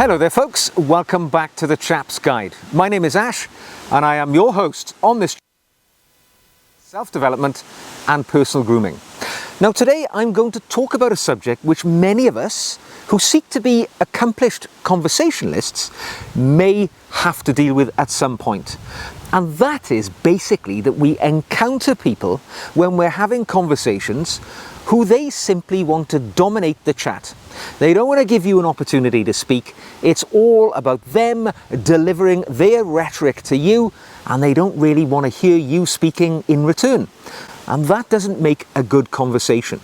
Hello there folks, welcome back to the Chap's Guide. My name is Ash and I am your host on this self-development and personal grooming. Now today I'm going to talk about a subject which many of us who seek to be accomplished conversationalists may have to deal with at some point. And that is basically that we encounter people when we're having conversations who they simply want to dominate the chat. They don't want to give you an opportunity to speak. It's all about them delivering their rhetoric to you, and they don't really want to hear you speaking in return. And that doesn't make a good conversation.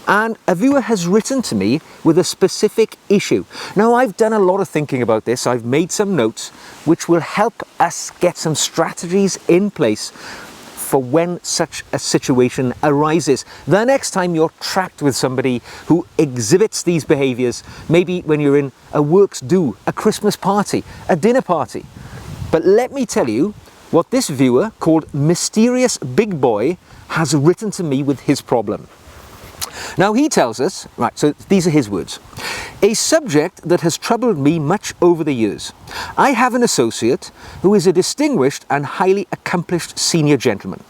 And a viewer has written to me with a specific issue. Now, I've done a lot of thinking about this. I've made some notes which will help us get some strategies in place for when such a situation arises. The next time you're trapped with somebody who exhibits these behaviors, maybe when you're in a works do, a Christmas party, a dinner party. But let me tell you what this viewer called Mysterious Big Boy has written to me with his problem. Now he tells us, right, so these are his words. A subject that has troubled me much over the years. I have an associate who is a distinguished and highly accomplished senior gentleman.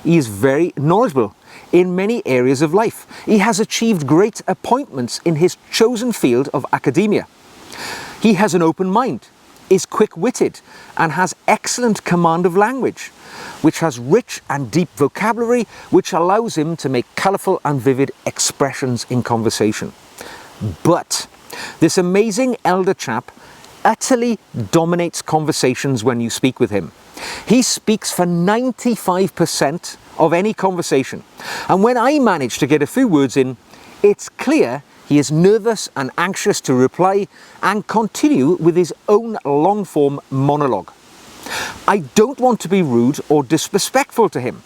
He is very knowledgeable in many areas of life. He has achieved great appointments in his chosen field of academia. He has an open mind, is quick-witted, and has excellent command of language, which has rich and deep vocabulary, which allows him to make colourful and vivid expressions in conversation. But this amazing elder chap utterly dominates conversations when you speak with him. He speaks for 95% of any conversation. And when I manage to get a few words in, it's clear he is nervous and anxious to reply and continue with his own long-form monologue. I don't want to be rude or disrespectful to him,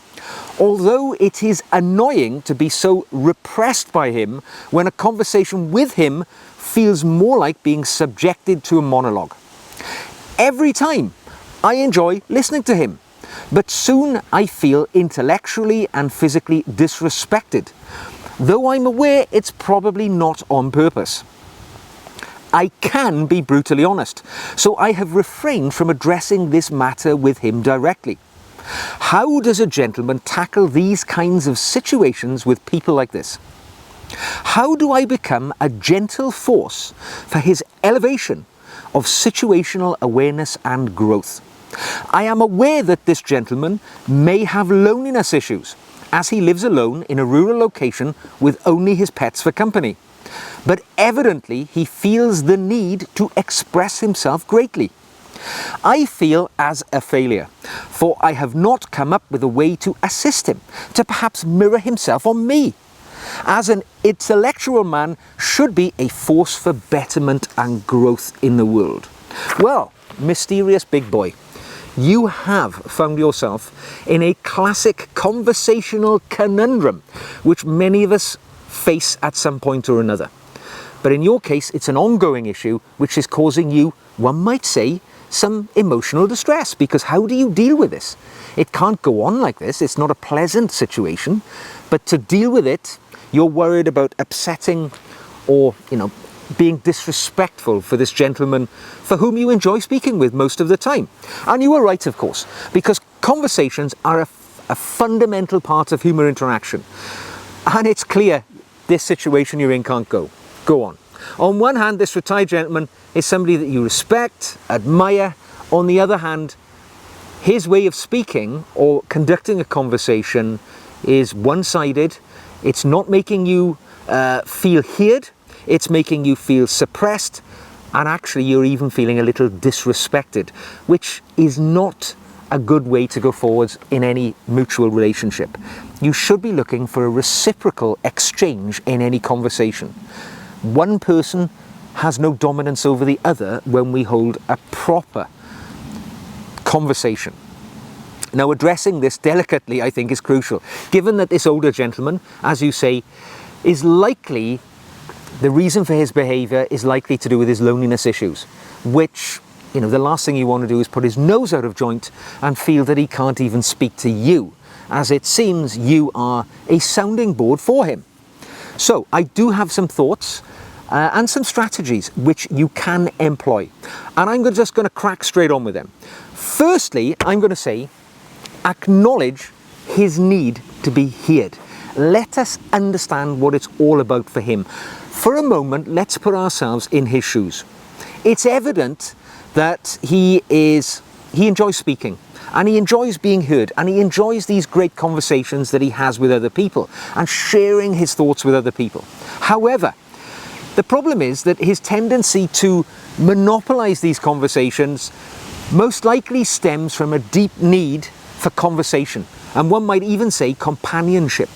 although it is annoying to be so repressed by him when a conversation with him feels more like being subjected to a monologue. Every time I enjoy listening to him, but soon I feel intellectually and physically disrespected, though I'm aware it's probably not on purpose. I can be brutally honest, so I have refrained from addressing this matter with him directly. How does a gentleman tackle these kinds of situations with people like this? How do I become a gentle force for his elevation of situational awareness and growth? I am aware that this gentleman may have loneliness issues, as he lives alone in a rural location with only his pets for company. But evidently he feels the need to express himself greatly. I feel as a failure, for I have not come up with a way to assist him, to perhaps mirror himself on me, as an intellectual man should be a force for betterment and growth in the world. Well, Mysterious Big Boy, you have found yourself in a classic conversational conundrum, which many of us face at some point or another. But in your case, it's an ongoing issue which is causing you, one might say, some emotional distress, because how do you deal with this? It can't go on like this. It's not a pleasant situation, but to deal with it, you're worried about upsetting or, being disrespectful for this gentleman for whom you enjoy speaking with most of the time. And you are right, of course, because conversations are a fundamental part of human interaction. And it's clear this situation you're in can't go on. On one hand, this retired gentleman is somebody that you respect, admire. On the other hand, his way of speaking or conducting a conversation is one-sided. It's not making you feel heard. It's making you feel suppressed. And actually, you're even feeling a little disrespected, which is not a good way to go forwards in any mutual relationship. You should be looking for a reciprocal exchange in any conversation. One person has no dominance over the other when we hold a proper conversation. Now, addressing this delicately, I think, is crucial, given that this older gentleman, as you say, is likely, the reason for his behaviour is likely to do with his loneliness issues, which, the last thing you want to do is put his nose out of joint and feel that he can't even speak to you, as it seems you are a sounding board for him. So I do have some thoughts and some strategies which you can employ. And I'm just going to crack straight on with them. Firstly, I'm going to say, acknowledge his need to be heard. Let us understand what it's all about for him. For a moment, let's put ourselves in his shoes. It's evident that he enjoys speaking, and he enjoys being heard, and he enjoys these great conversations that he has with other people and sharing his thoughts with other people. However, the problem is that his tendency to monopolize these conversations most likely stems from a deep need for conversation, and one might even say companionship.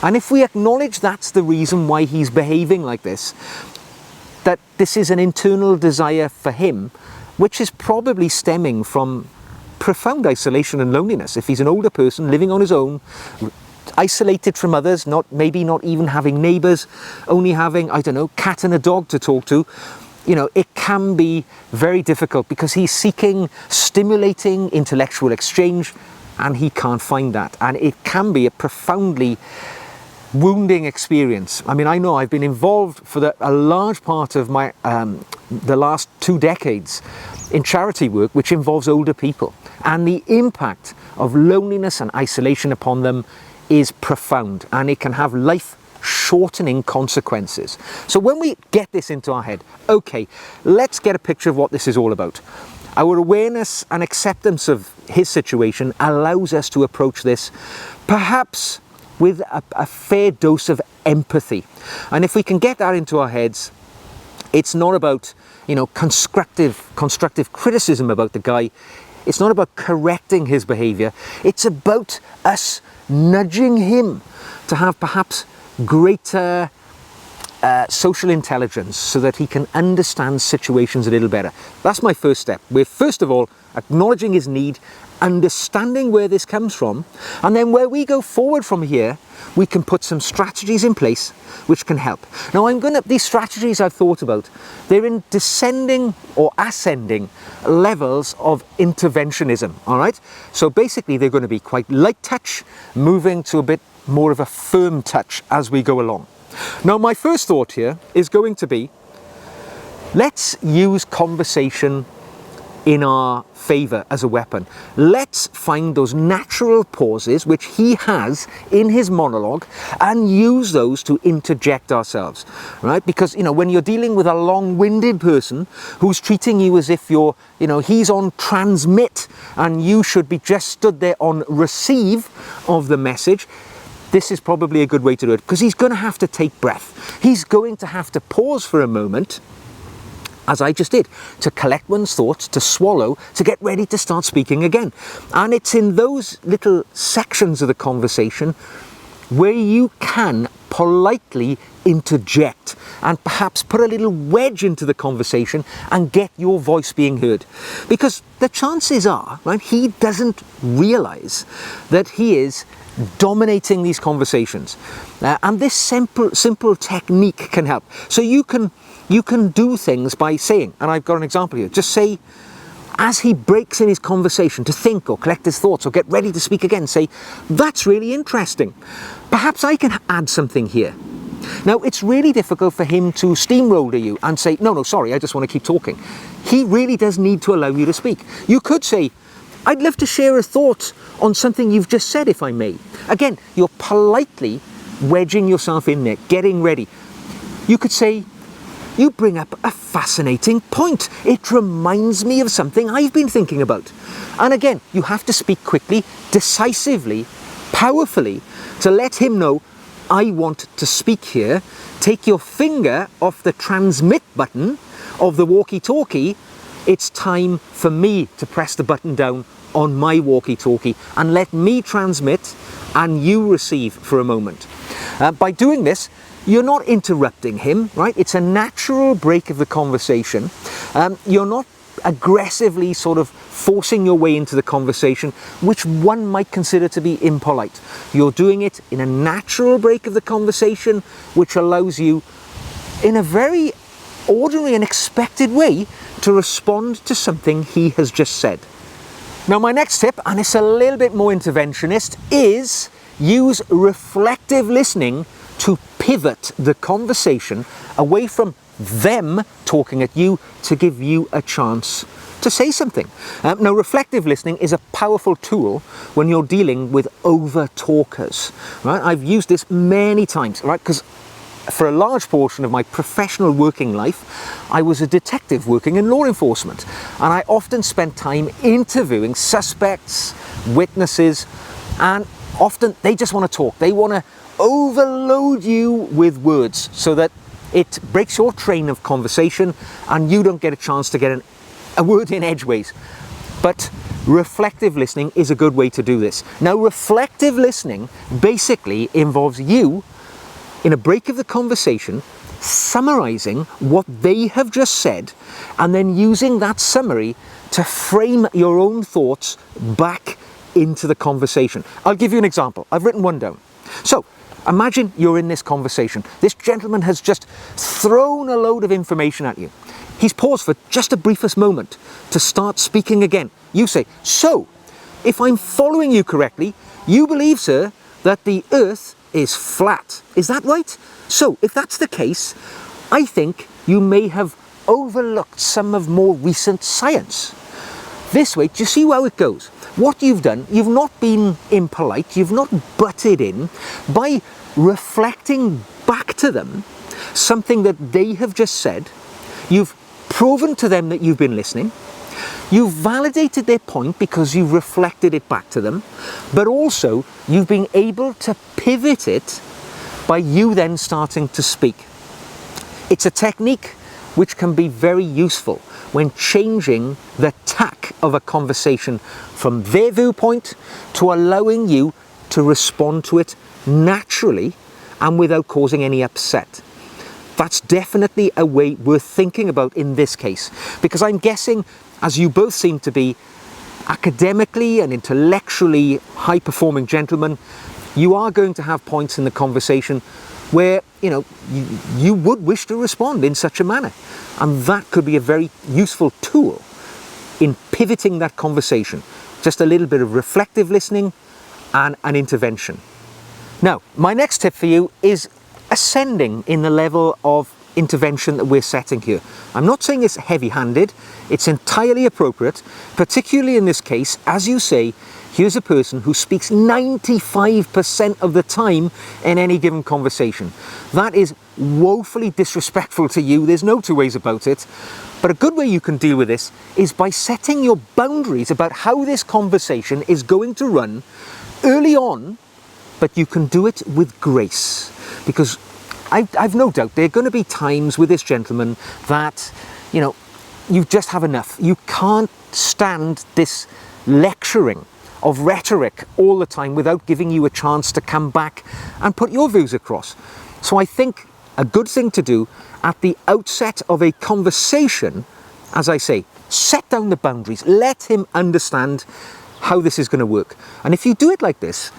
And if we acknowledge that's the reason why he's behaving like this, that this is an internal desire for him, which is probably stemming from profound isolation and loneliness. If he's an older person living on his own, isolated from others, maybe not even having neighbours, only having, I don't know, cat and a dog to talk to, it can be very difficult because he's seeking stimulating intellectual exchange and he can't find that. And it can be a profoundly wounding experience. I mean, I know I've been involved for a large part of my the last 2 decades in charity work which involves older people, and the impact of loneliness and isolation upon them is profound, and it can have life-shortening consequences. So when we get this into our head, okay, let's get a picture of what this is all about. Our awareness and acceptance of his situation allows us to approach this perhaps with a fair dose of empathy. And if we can get that into our heads, it's not about, constructive criticism about the guy. It's not about correcting his behavior. It's about us nudging him to have perhaps greater social intelligence so that he can understand situations a little better. That's my first step. We're first of all acknowledging his need, understanding where this comes from, and then where we go forward from here, we can put some strategies in place which can help. Now these strategies I've thought about, they're in descending or ascending levels of interventionism, all right? So basically they're going to be quite light touch, moving to a bit more of a firm touch as we go along. Now my first thought here is going to be, let's use conversation in our favour as a weapon. Let's find those natural pauses which he has in his monologue and use those to interject ourselves, right? Because, when you're dealing with a long-winded person who's treating you as if you're, he's on transmit and you should be just stood there on receive of the message, this is probably a good way to do it, because he's going to have to take breath. He's going to have to pause for a moment, as I just did, to collect one's thoughts, to swallow, to get ready to start speaking again. And it's in those little sections of the conversation where you can politely interject and perhaps put a little wedge into the conversation and get your voice being heard. Because the chances are, right, he doesn't realize that he is dominating these conversations. And this simple technique can help. So you can do things by saying, and I've got an example here, just say, as he breaks in his conversation to think or collect his thoughts or get ready to speak again, say, that's really interesting. Perhaps I can add something here. Now, it's really difficult for him to steamroller you and say, no, sorry, I just want to keep talking. He really does need to allow you to speak. You could say, I'd love to share a thought on something you've just said, if I may. Again, you're politely wedging yourself in there, getting ready. You could say, you bring up a fascinating point. It reminds me of something I've been thinking about. And again, you have to speak quickly, decisively, powerfully, to let him know, I want to speak here. Take your finger off the transmit button of the walkie-talkie. It's time for me to press the button down on my walkie-talkie and let me transmit and you receive for a moment. By doing this, you're not interrupting him, right? It's a natural break of the conversation. You're not aggressively sort of forcing your way into the conversation, which one might consider to be impolite. You're doing it in a natural break of the conversation, which allows you, in a very ordinary and expected way, to respond to something he has just said. Now, my next tip, and it's a little bit more interventionist, is use reflective listening to pivot the conversation away from them talking at you to give you a chance to say something. Now, reflective listening is a powerful tool when you're dealing with over-talkers, right? I've used this many times, right? Because for a large portion of my professional working life, I was a detective working in law enforcement, and I often spent time interviewing suspects, witnesses, and often they just want to talk. They want to overload you with words so that it breaks your train of conversation and you don't get a chance to get a word in edgeways. But reflective listening is a good way to do this. Now, reflective listening basically involves you, in a break of the conversation, summarizing what they have just said and then using that summary to frame your own thoughts back into the conversation. I'll give you an example. I've written one down. So, imagine you're in this conversation. This gentleman has just thrown a load of information at you. He's paused for just the briefest moment to start speaking again. You say, "So, if I'm following you correctly, you believe, sir, that the earth is flat. Is that right? So, if that's the case, I think you may have overlooked some of more recent science." This way, do you see how it goes? What you've done, you've not been impolite, you've not butted in. By reflecting back to them something that they have just said, you've proven to them that you've been listening, you've validated their point because you've reflected it back to them, but also you've been able to pivot it by you then starting to speak. It's a technique which can be very useful when changing the tack of a conversation from their viewpoint to allowing you to respond to it naturally and without causing any upset. That's definitely a way worth thinking about in this case, because I'm guessing, as you both seem to be academically and intellectually high-performing gentlemen, you are going to have points in the conversation where, you would wish to respond in such a manner. And that could be a very useful tool in pivoting that conversation. Just a little bit of reflective listening and an intervention. Now, my next tip for you is ascending in the level of intervention that we're setting here. I'm not saying it's heavy-handed, it's entirely appropriate, particularly in this case, as you say, here's a person who speaks 95% of the time in any given conversation. That is woefully disrespectful to you, there's no two ways about it. But a good way you can deal with this is by setting your boundaries about how this conversation is going to run early on, but you can do it with grace. Because I've no doubt there are going to be times with this gentleman that, you just have enough. You can't stand this lecturing of rhetoric all the time without giving you a chance to come back and put your views across. So I think a good thing to do at the outset of a conversation, as I say, set down the boundaries, let him understand how this is going to work. And if you do it like this,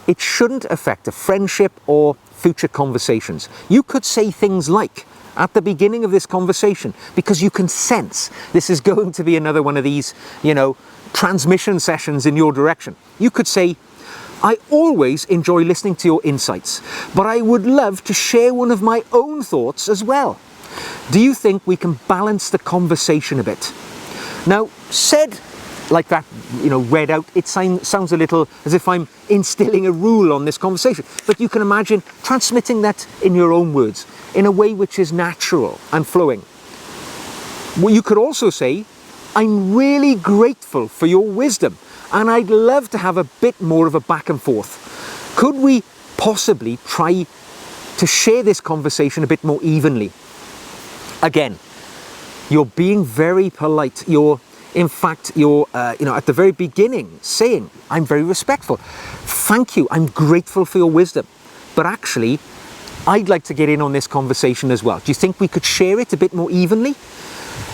it shouldn't affect a friendship or future conversations. You could say things like, at the beginning of this conversation, because you can sense this is going to be another one of these, transmission sessions in your direction. You could say, "I always enjoy listening to your insights, but I would love to share one of my own thoughts as well. Do you think we can balance the conversation a bit?" Now, said like that, read out, it sounds a little as if I'm instilling a rule on this conversation. But you can imagine transmitting that in your own words, in a way which is natural and flowing. Well, you could also say, "I'm really grateful for your wisdom, and I'd love to have a bit more of a back and forth. Could we possibly try to share this conversation a bit more evenly?" Again, you're being very polite. You're at the very beginning saying, "I'm very respectful. Thank you. I'm grateful for your wisdom. But actually, I'd like to get in on this conversation as well. Do you think we could share it a bit more evenly?"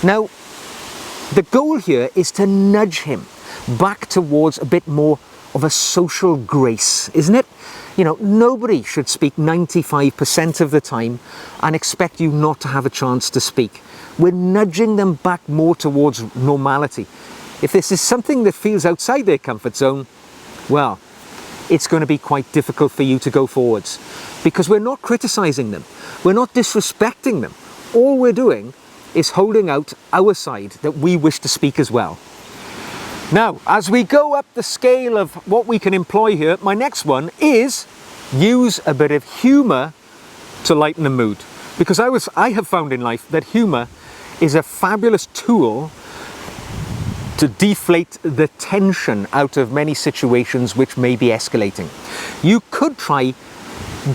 Now, the goal here is to nudge him back towards a bit more of a social grace, isn't it? Nobody should speak 95% of the time and expect you not to have a chance to speak. We're nudging them back more towards normality. If this is something that feels outside their comfort zone, well, it's going to be quite difficult for you to go forwards, because we're not criticizing them. We're not disrespecting them. all we're doing is holding out our side that we wish to speak as well. Now, as we go up the scale of what we can employ here, my next one is use a bit of humour to lighten the mood. Because I have found in life that humour is a fabulous tool to deflate the tension out of many situations which may be escalating. You could try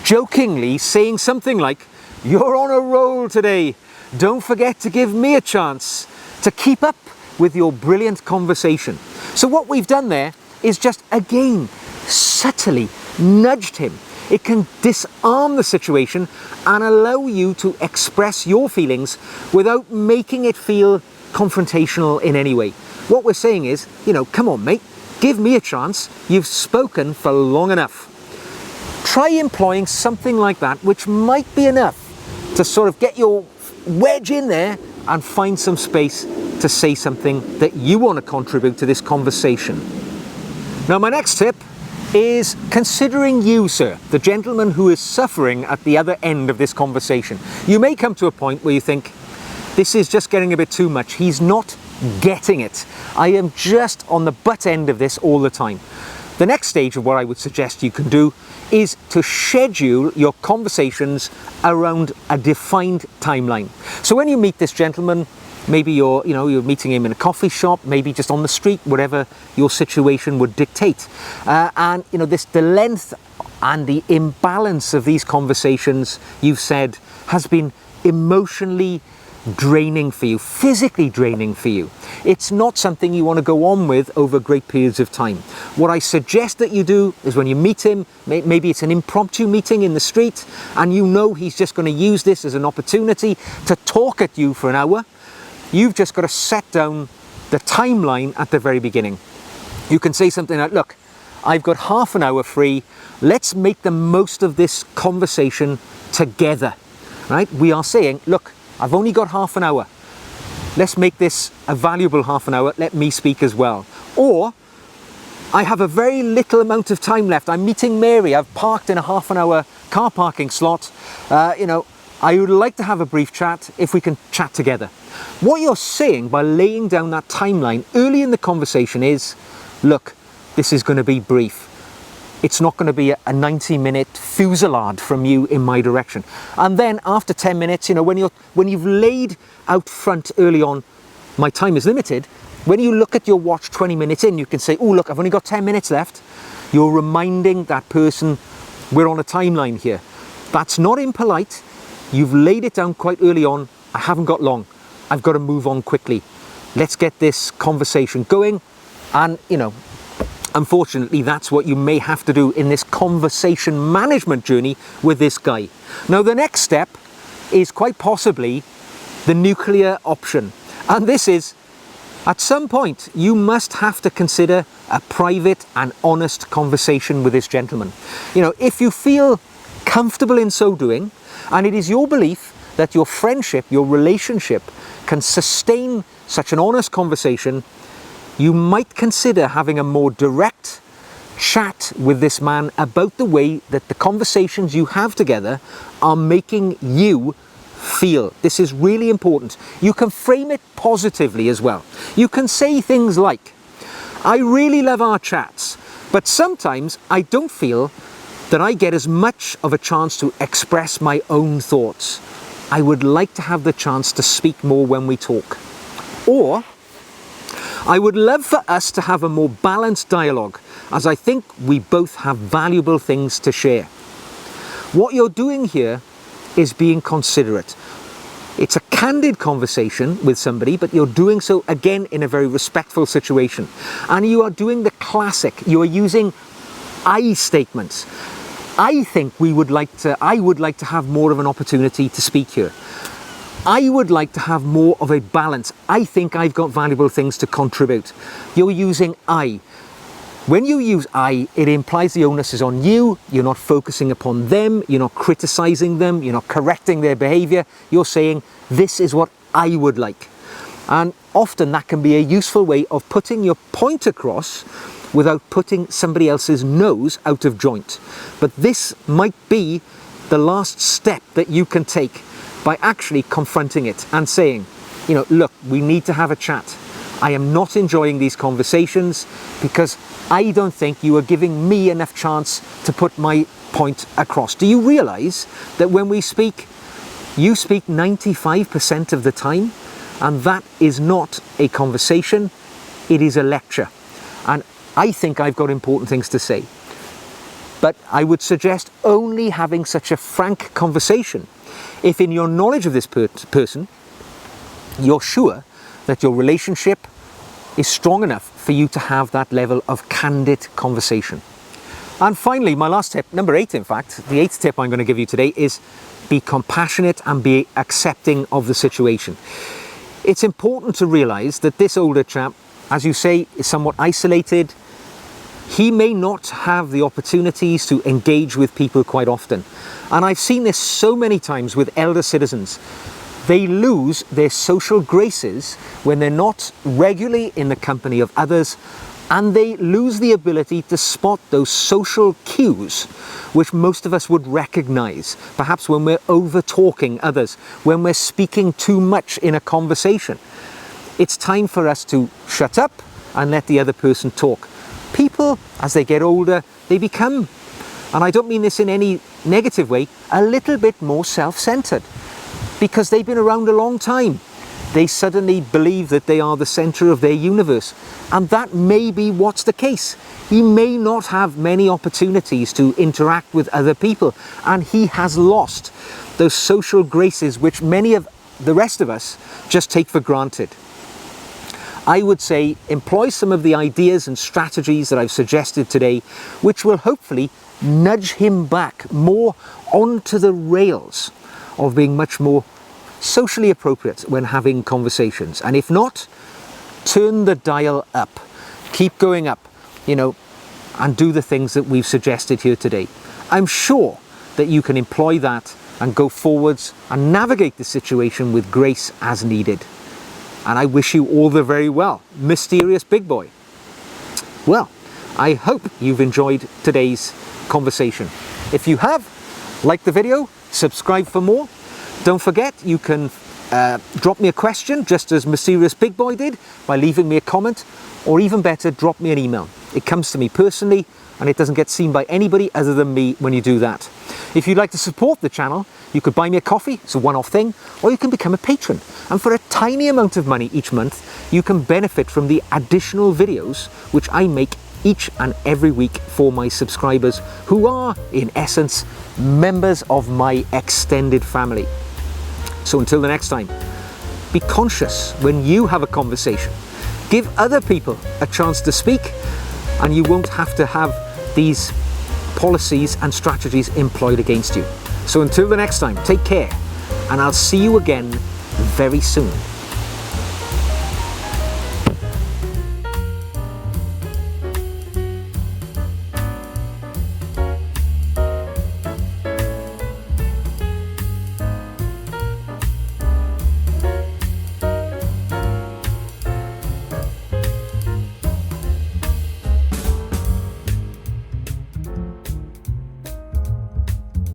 jokingly saying something like, "You're on a roll today. Don't forget to give me a chance," to keep up with your brilliant conversation. So what we've done there is just again subtly nudged him. It can disarm the situation and allow you to express your feelings without making it feel confrontational in any way. What we're saying is, come on mate, give me a chance. You've spoken for long enough. Try employing something like that, which might be enough to sort of get your wedge in there and find some space to say something that you want to contribute to this conversation. Now, my next tip is considering you, sir, the gentleman who is suffering at the other end of this conversation. You may come to a point where you think, this is just getting a bit too much. He's not getting it. I am just on the butt end of this all the time. The next stage of what I would suggest you can do is to schedule your conversations around a defined timeline. So when you meet this gentleman, maybe you're meeting him in a coffee shop, maybe just on the street, whatever your situation would dictate. And the length and the imbalance of these conversations, you've said, has been emotionally draining for you, physically draining for you. It's not something you want to go on with over great periods of time. What I suggest that you do is when you meet him, maybe it's an impromptu meeting in the street, and he's just going to use this as an opportunity to talk at you for an hour. You've just got to set down the timeline at the very beginning. You can say something like, look, I've got half an hour free. Let's make the most of this conversation together, right? We are saying, look, I've only got half an hour. Let's make this a valuable half an hour. Let me speak as well. Or, I have a very little amount of time left. I'm meeting Mary. I've parked in a half an hour car parking slot. I would like to have a brief chat if we can chat together. What you're saying by laying down that timeline early in the conversation is, look, this is going to be brief. It's not going to be a 90-minute fusillade from you in my direction. And then after 10 minutes, when you've laid out front early on, my time is limited. When you look at your watch 20 minutes in, you can say, oh, look, I've only got 10 minutes left. You're reminding that person we're on a timeline here. That's not impolite. You've laid it down quite early on. I haven't got long. I've got to move on quickly. Let's get this conversation going. And, unfortunately, that's what you may have to do in this conversation management journey with this guy. Now, the next step is quite possibly the nuclear option. And this is, at some point, you must have to consider a private and honest conversation with this gentleman. If you feel comfortable in so doing, and it is your belief that your friendship, your relationship can sustain such an honest conversation, you might consider having a more direct chat with this man about the way that the conversations you have together are making you feel. This is really important. You can frame it positively as well. You can say things like, I really love our chats, but sometimes I don't feel that I get as much of a chance to express my own thoughts. I would like to have the chance to speak more when we talk. Or, I would love for us to have a more balanced dialogue, as I think we both have valuable things to share. What you're doing here is being considerate. It's a candid conversation with somebody, but you're doing so again in a very respectful situation. And you are doing the classic. You are using I statements. I think I would like to have more of an opportunity to speak here. I would like to have more of a balance. I think I've got valuable things to contribute. You're using I. When you use I, it implies the onus is on you. You're not focusing upon them. You're not criticizing them. You're not correcting their behavior. You're saying, this is what I would like. And often that can be a useful way of putting your point across without putting somebody else's nose out of joint. But this might be the last step that you can take by actually confronting it and saying, you know, look, we need to have a chat. I am not enjoying these conversations because I don't think you are giving me enough chance to put my point across. Do you realise that when we speak, you speak 95% of the time, and that is not a conversation, it is a lecture. And I think I've got important things to say. But I would suggest only having such a frank conversation if in your knowledge of this person, you're sure that your relationship is strong enough for you to have that level of candid conversation. And finally, my last tip, number 8 in fact, the 8th tip I'm going to give you today is be compassionate and be accepting of the situation. It's important to realise that this older chap, as you say, is somewhat isolated. He may not have the opportunities to engage with people quite often. And I've seen this so many times with elder citizens. They lose their social graces when they're not regularly in the company of others, and they lose the ability to spot those social cues which most of us would recognise, perhaps when we're over-talking others, when we're speaking too much in a conversation. It's time for us to shut up and let the other person talk. People, as they get older, they become, and I don't mean this in any negative way, a little bit more self-centred. Because they've been around a long time. They suddenly believe that they are the centre of their universe. And that may be what's the case. He may not have many opportunities to interact with other people. And he has lost those social graces which many of the rest of us just take for granted. I would say employ some of the ideas and strategies that I've suggested today, which will hopefully nudge him back more onto the rails of being much more socially appropriate when having conversations. And if not, turn the dial up, keep going up, you know, and do the things that we've suggested here today. I'm sure that you can employ that and go forwards and navigate the situation with grace as needed. And I wish you all the very well, mysterious big boy. Well, I hope you've enjoyed today's conversation. If you have, like the video, subscribe for more. Don't forget, you can drop me a question, just as Mysterious Big Boy did, by leaving me a comment, or even better, drop me an email. It comes to me personally, and it doesn't get seen by anybody other than me when you do that. If you'd like to support the channel, you could buy me a coffee, it's a one-off thing, or you can become a patron. And for a tiny amount of money each month, you can benefit from the additional videos which I make each and every week for my subscribers, who are, in essence, members of my extended family. So until the next time, be conscious when you have a conversation. Give other people a chance to speak, and you won't have to have these policies and strategies employed against you. So until the next time, take care, and I'll see you again very soon.